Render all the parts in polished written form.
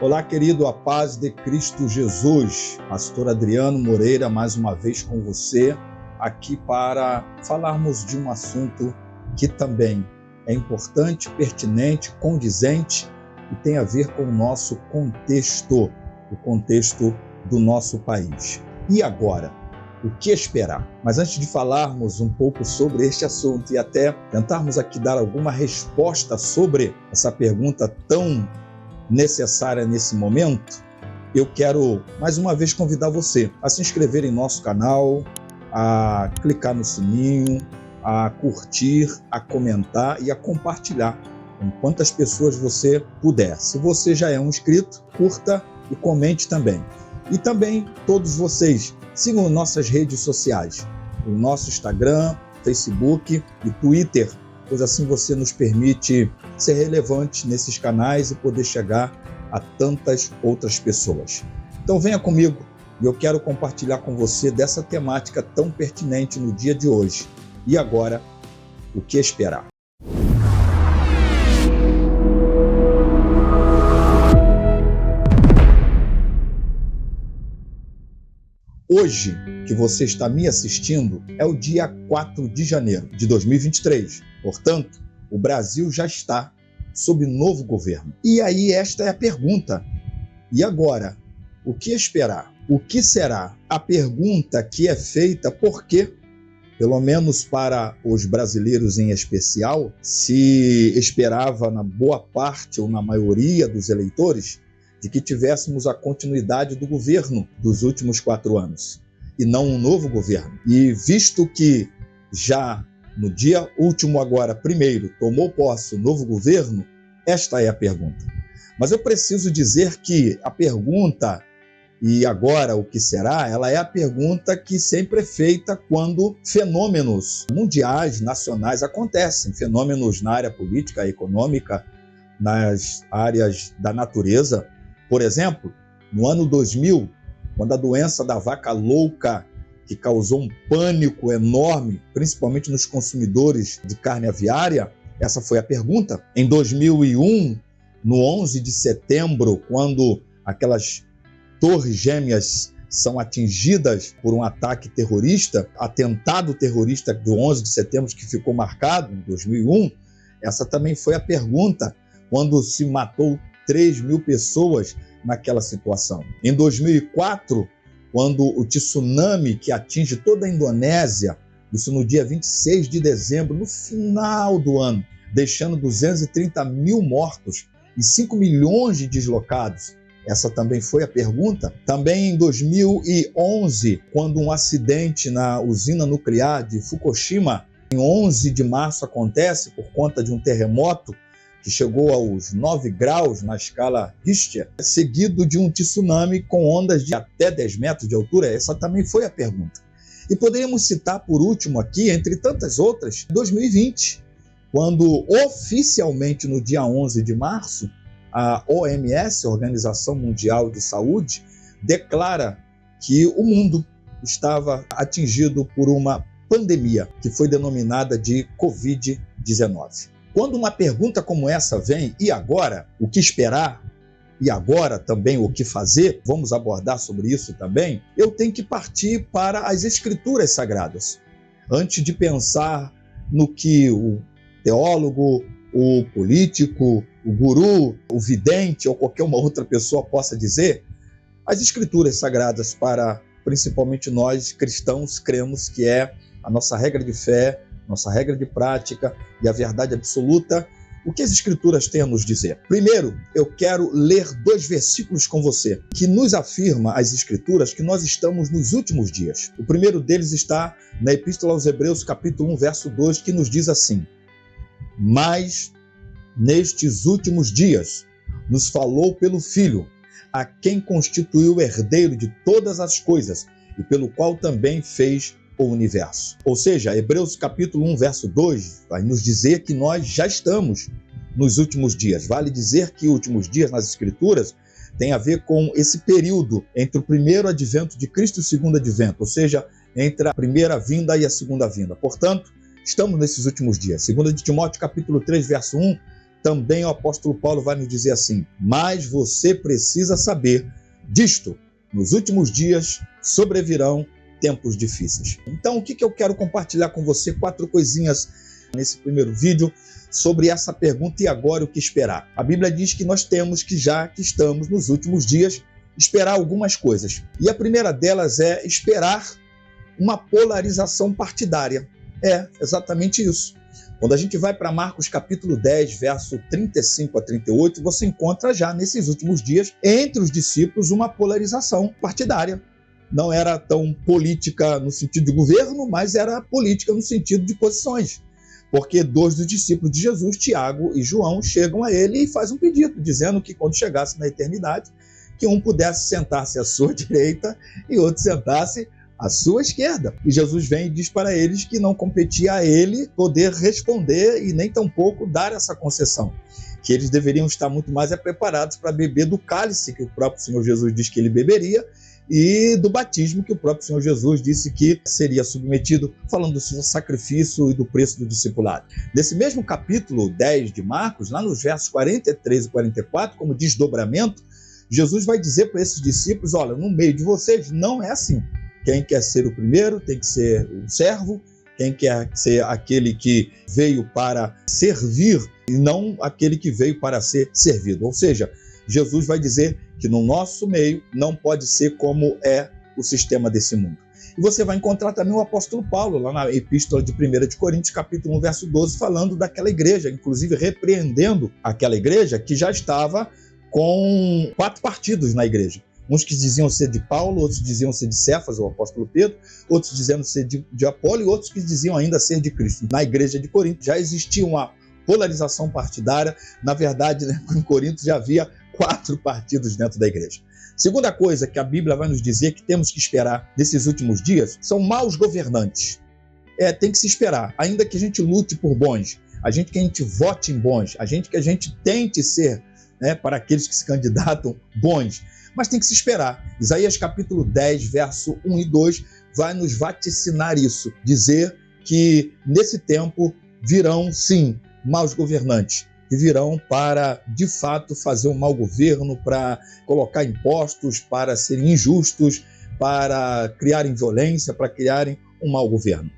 Olá, querido, a paz de Cristo Jesus. Pastor Adriano Moreira, mais uma vez com você, aqui para falarmos de um assunto que também é importante, pertinente, condizente e tem a ver com o nosso contexto, o contexto do nosso país. E agora? O que esperar? Mas antes de falarmos um pouco sobre este assunto e até tentarmos aqui dar alguma resposta sobre essa pergunta tão necessária nesse momento, eu quero mais uma vez convidar você a se inscrever em nosso canal, a clicar no sininho, a curtir, a comentar e a compartilhar com quantas pessoas você puder. Se você já é um inscrito, curta e comente também. E também todos vocês sigam nossas redes sociais, o nosso Instagram, Facebook e Twitter, pois assim você nos permite ser relevante nesses canais e poder chegar a tantas outras pessoas. Então venha comigo e eu quero compartilhar com você dessa temática tão pertinente no dia de hoje. E agora, o que esperar? Hoje, que você está me assistindo, é o dia 4 de janeiro de 2023. Portanto, o Brasil já está sob novo governo. E aí esta é a pergunta. E agora? O que esperar? O que será? A pergunta que é feita porque, pelo menos para os brasileiros em especial, se esperava na boa parte ou na maioria dos eleitores de que tivéssemos a continuidade do governo dos últimos 4 anos e não um novo governo. E visto que já no dia último agora, primeiro, tomou posse o novo governo, esta é a pergunta. Mas eu preciso dizer que a pergunta, e agora o que será, ela é a pergunta que sempre é feita quando fenômenos mundiais, nacionais acontecem, fenômenos na área política, econômica, nas áreas da natureza. Por exemplo, no ano 2000, quando a doença da vaca louca, que causou um pânico enorme, principalmente nos consumidores de carne aviária, essa foi a pergunta. Em 2001, no 11 de setembro, quando aquelas torres gêmeas são atingidas por um ataque terrorista, atentado terrorista do 11 de setembro que ficou marcado em 2001, essa também foi a pergunta, quando se matou 3.000 pessoas naquela situação. Em 2004, quando o tsunami que atinge toda a Indonésia, isso no dia 26 de dezembro, no final do ano, deixando 230.000 mortos e 5 milhões de deslocados. Essa também foi a pergunta. Também em 2011, quando um acidente na usina nuclear de Fukushima, em 11 de março acontece por conta de um terremoto que chegou aos 9 graus na escala Richter, seguido de um tsunami com ondas de até 10 metros de altura. Essa também foi a pergunta. E poderíamos citar, por último aqui, entre tantas outras, 2020, quando oficialmente no dia 11 de março, a OMS, Organização Mundial de Saúde, declara que o mundo estava atingido por uma pandemia que foi denominada de Covid-19. Quando uma pergunta como essa vem, e agora? O que esperar? E agora também o que fazer? Vamos abordar sobre isso também. Eu tenho que partir para as Escrituras Sagradas. Antes de pensar no que o teólogo, o político, o guru, o vidente ou qualquer uma outra pessoa possa dizer, as Escrituras Sagradas, para principalmente nós cristãos, cremos que é a nossa regra de fé, nossa regra de prática e a verdade absoluta. O que as Escrituras têm a nos dizer? Primeiro, eu quero ler 2 versículos com você, que nos afirma as Escrituras que nós estamos nos últimos dias. O primeiro deles está na Epístola aos Hebreus, capítulo 1, verso 2, que nos diz assim: mas nestes últimos dias nos falou pelo Filho, a quem constituiu o herdeiro de todas as coisas e pelo qual também fez o universo. Ou seja, Hebreus capítulo 1, verso 2, vai nos dizer que nós já estamos nos últimos dias. Vale dizer que últimos dias nas Escrituras tem a ver com esse período entre o primeiro advento de Cristo e o segundo advento, ou seja, entre a primeira vinda e a segunda vinda. Portanto, estamos nesses últimos dias. 2 de Timóteo capítulo 3, verso 1, também o apóstolo Paulo vai nos dizer assim: mas você precisa saber disto, nos últimos dias sobrevirão tempos difíceis. Então, o que eu quero compartilhar com você? 4 coisinhas nesse primeiro vídeo sobre essa pergunta: e agora o que esperar? A Bíblia diz que nós temos que, já que estamos nos últimos dias, esperar algumas coisas. E a primeira delas é esperar uma polarização partidária. É exatamente isso. Quando a gente vai para Marcos capítulo 10, verso 35 a 38, você encontra já nesses últimos dias, entre os discípulos, uma polarização partidária. Não era tão política no sentido de governo, mas era política no sentido de posições. Porque 2 dos discípulos de Jesus, Tiago e João, chegam a ele e fazem um pedido, dizendo que quando chegasse na eternidade, que um pudesse sentar-se à sua direita e outro sentasse à sua esquerda. E Jesus vem e diz para eles que não competia a ele poder responder e nem tampouco dar essa concessão, que eles deveriam estar muito mais preparados para beber do cálice que o próprio Senhor Jesus diz que ele beberia e do batismo que o próprio Senhor Jesus disse que seria submetido, falando do seu sacrifício e do preço do discipulado. Nesse mesmo capítulo 10 de Marcos, lá nos versos 43 e 44, como desdobramento, Jesus vai dizer para esses discípulos: olha, no meio de vocês não é assim. Quem quer ser o primeiro tem que ser o servo, quem quer ser aquele que veio para servir e não aquele que veio para ser servido. Ou seja, Jesus vai dizer que no nosso meio não pode ser como é o sistema desse mundo. E você vai encontrar também o apóstolo Paulo, lá na epístola de 1 de Coríntios, capítulo 1, verso 12, falando daquela igreja, inclusive repreendendo aquela igreja que já estava com 4 partidos na igreja. Uns que diziam ser de Paulo, outros diziam ser de Cefas, o apóstolo Pedro, outros dizendo ser de Apolo e outros que diziam ainda ser de Cristo. Na igreja de Corinto já existia uma polarização partidária. Na verdade, em Corinto já havia 4 partidos dentro da igreja. Segunda coisa que a Bíblia vai nos dizer que temos que esperar nesses últimos dias são maus governantes. Tem que se esperar, ainda que a gente lute por bons, que a gente vote em bons, que a gente tente ser, para aqueles que se candidatam, bons. Mas tem que se esperar. Isaías capítulo 10, verso 1 e 2 vai nos vaticinar isso, dizer que nesse tempo virão, sim, maus governantes, que virão para, de fato, fazer um mau governo, para colocar impostos, para serem injustos, para criarem violência, para criarem um mau governo.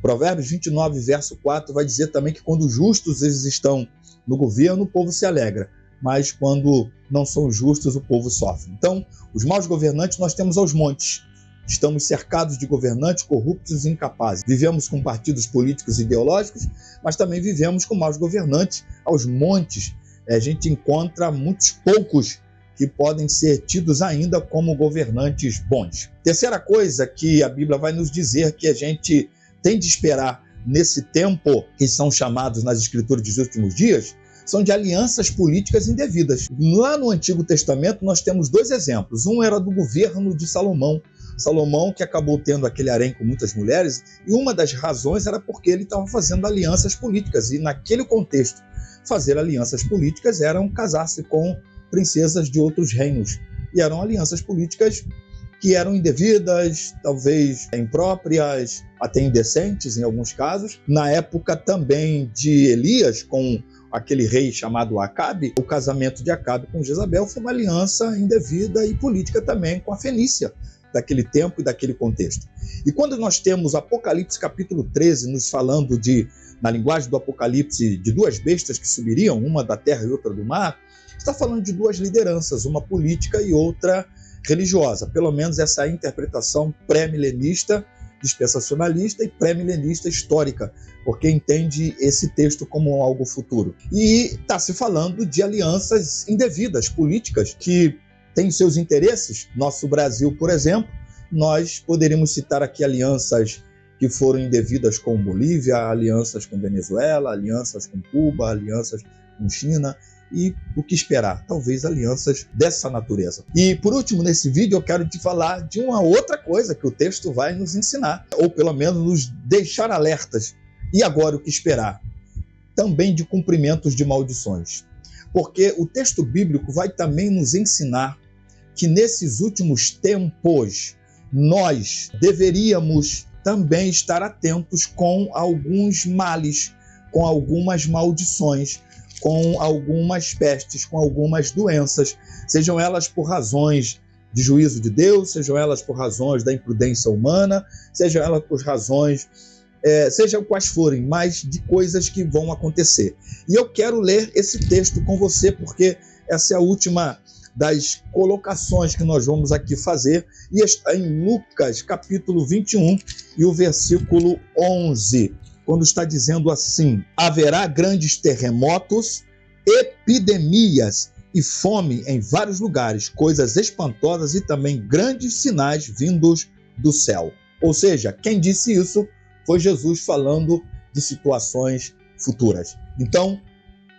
Provérbios 29, verso 4 vai dizer também que quando os justos eles estão no governo, o povo se alegra, mas quando não são justos, o povo sofre. Então, os maus governantes nós temos aos montes. Estamos cercados de governantes corruptos e incapazes. Vivemos com partidos políticos e ideológicos, mas também vivemos com maus governantes aos montes. A gente encontra muitos poucos que podem ser tidos ainda como governantes bons. Terceira coisa que a Bíblia vai nos dizer que a gente tem de esperar nesse tempo, que são chamados nas Escrituras dos últimos dias, são de alianças políticas indevidas. Lá no Antigo Testamento nós temos 2 exemplos. Um era do governo de Salomão. Salomão que acabou tendo aquele harém com muitas mulheres, e uma das razões era porque ele estava fazendo alianças políticas, e naquele contexto, fazer alianças políticas eram casar-se com princesas de outros reinos, e eram alianças políticas que eram indevidas, talvez impróprias, até indecentes em alguns casos. Na época também de Elias, com aquele rei chamado Acabe, o casamento de Acabe com Jezabel foi uma aliança indevida e política também com a Fenícia, daquele tempo e daquele contexto. E quando nós temos Apocalipse capítulo 13, nos falando na linguagem do Apocalipse, de 2 bestas que subiriam, uma da terra e outra do mar, está falando de 2 lideranças, uma política e outra religiosa. Pelo menos essa é a interpretação pré-milenista, dispensacionalista e pré-milenista histórica, porque entende esse texto como algo futuro. E está se falando de alianças indevidas, políticas, que têm seus interesses. Nosso Brasil, por exemplo, nós poderíamos citar aqui alianças que foram indevidas com Bolívia, alianças com Venezuela, alianças com Cuba, alianças com China, e o que esperar? Talvez alianças dessa natureza. E por último, nesse vídeo eu quero te falar de uma outra coisa que o texto vai nos ensinar, ou pelo menos nos deixar alertas. E agora o que esperar? Também de cumprimentos de maldições. Porque o texto bíblico vai também nos ensinar que nesses últimos tempos nós deveríamos também estar atentos com alguns males, com algumas maldições, com algumas pestes, com algumas doenças, sejam elas por razões de juízo de Deus, sejam elas por razões da imprudência humana, sejam elas por razões, sejam quais forem, mas de coisas que vão acontecer. E eu quero ler esse texto com você, porque essa é a última das colocações que nós vamos aqui fazer, e está em Lucas, capítulo 21, e o versículo 11, quando está dizendo assim: haverá grandes terremotos, epidemias e fome em vários lugares, coisas espantosas e também grandes sinais vindos do céu. Ou seja, quem disse isso foi Jesus falando de situações futuras. Então,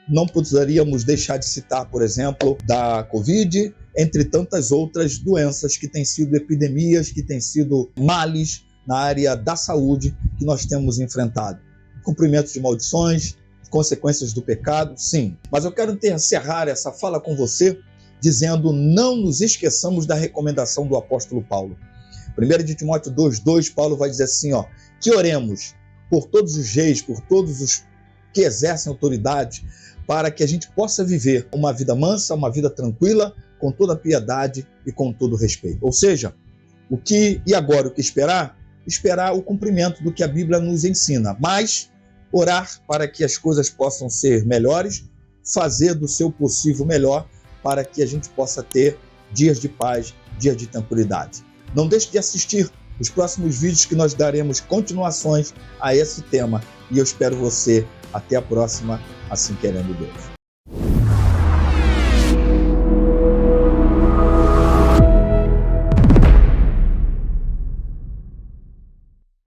não precisaríamos deixar de citar, por exemplo, da Covid, entre tantas outras doenças que têm sido epidemias, que têm sido males na área da saúde que nós temos enfrentado. Cumprimento de maldições, consequências do pecado, sim. Mas eu quero encerrar essa fala com você dizendo: não nos esqueçamos da recomendação do apóstolo Paulo. 1 de Timóteo 2,2, Paulo vai dizer assim, que oremos por todos os reis, por todos os que exercem autoridade, para que a gente possa viver uma vida mansa, uma vida tranquila, com toda a piedade e com todo o respeito. Ou seja, o que esperar? Esperar o cumprimento do que a Bíblia nos ensina, mas orar para que as coisas possam ser melhores, fazer do seu possível melhor para que a gente possa ter dias de paz, dias de tranquilidade. Não deixe de assistir os próximos vídeos, que nós daremos continuações a esse tema, e eu espero você até a próxima, assim querendo Deus.